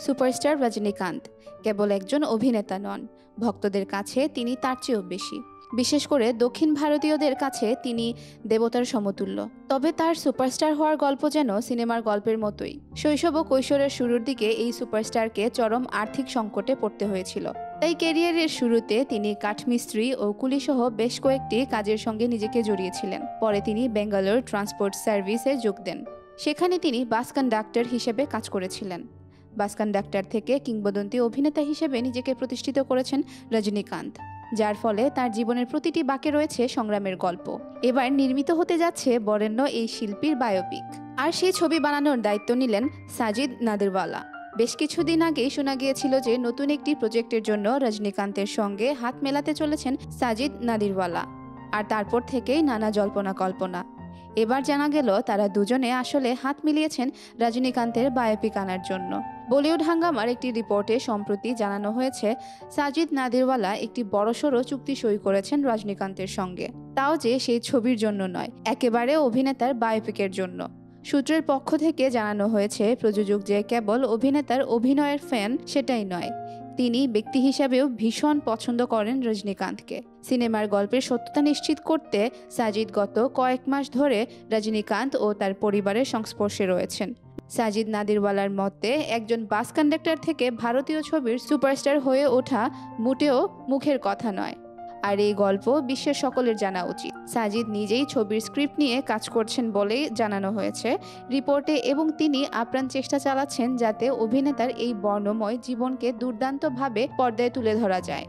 Superstar Rajinikanth কেবল একজন অভিনেতা নন, ভক্তদের কাছে তিনি তার চেয়েও বেশি। বিশেষ করে দক্ষিণ ভারতীয়দের কাছে তিনি দেবতার সমতুল্য। তবে তার সুপারস্টার হওয়ার গল্প যেন সিনেমার গল্পের মতোই। শৈশব ও কৈশোরের শুরুর দিকে এই সুপারস্টারকে চরম আর্থিক সংকটে পড়তে হয়েছিল। তাই ক্যারিয়ারের শুরুতে তিনি কাঠমিস্ত্রি ও কুলিসহ বেশ কয়েকটি কাজের সঙ্গে নিজেকে জড়িয়েছিলেন। পরে তিনি বেঙ্গালোর ট্রান্সপোর্ট সার্ভিসে যোগ দেন। সেখানে তিনি বাস কন্ডাক্টর হিসেবে কাজ করেছিলেন। বাস কন্ডাক্টর থেকে কিংবদন্তি অভিনেতা হিসেবে নিজেকে প্রতিষ্ঠিত করেছেন রজনীকান্ত, যার ফলে তার জীবনের প্রতিটি বাঁকে রয়েছে সংগ্রামের গল্প। এবার নির্মিত হতে যাচ্ছে বরেণ্য এই শিল্পীর বায়োপিক, আর সেই ছবি বানানোর দায়িত্ব নিলেন সাজিদ নাদিরওয়ালা। বেশ কিছুদিন আগেই শোনা গিয়েছিল যে নতুন একটি প্রজেক্টের জন্য রজনীকান্তের সঙ্গে হাত মেলাতে চলেছেন সাজিদ নাদিরওয়ালা, আর তারপর থেকেই নানা জল্পনা কল্পনা। এবার জানা গেল তারা দুজনে আসলে হাত মিলিয়েছেন রজনীকান্তের বায়োপিক আনার জন্য। বলিউড হাঙ্গামার একটি রিপোর্টে সম্প্রতি জানানো হয়েছে সাজিদ নাদিরওয়ালা একটি বড়সড় চুক্তি সই করেছেন রজনীকান্তের সঙ্গে, তাও যে সেই ছবির জন্য নয়, একেবারে অভিনেতার বায়োপিকের জন্য। সূত্রের পক্ষ থেকে জানানো হয়েছে প্রযোজক যে কেবল অভিনেতার অভিনয়ের ফ্যান সেটাই নয়, তিনি ব্যক্তি হিসাবেও ভীষণ পছন্দ করেন রজনীকান্তকে। সিনেমার গল্পের সত্যতা নিশ্চিত করতে সাজিদ গত কয়েক মাস ধরে রজনীকান্ত ও তার পরিবারের সংস্পর্শে রয়েছেন। সাজিদ নাদিরওয়ালার মতে একজন বাস কন্ডাক্টর থেকে ভারতীয় ছবির সুপারস্টার হয়ে ওঠা মোটেও মুখের কথা নয়, আর এই গল্প বিশ্বের সকলের জানা উচিত। সাজিদ নিজেই ছবির স্ক্রিপ্ট নিয়ে কাজ করছেন বলেই জানানো হয়েছে রিপোর্টে, এবং তিনি আপ্রাণ চেষ্টা চালাচ্ছেন যাতে অভিনেতার এই বর্ণময় জীবনকে দুর্দান্তভাবে পর্দায় তুলে ধরা যায়।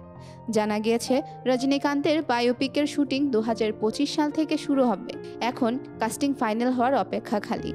জানা গিয়েছে রজনীকান্তের বায়োপিকের শুটিং 2025 সাল থেকে শুরু হবে। এখন কাস্টিং ফাইনাল হওয়ার অপেক্ষা খালি।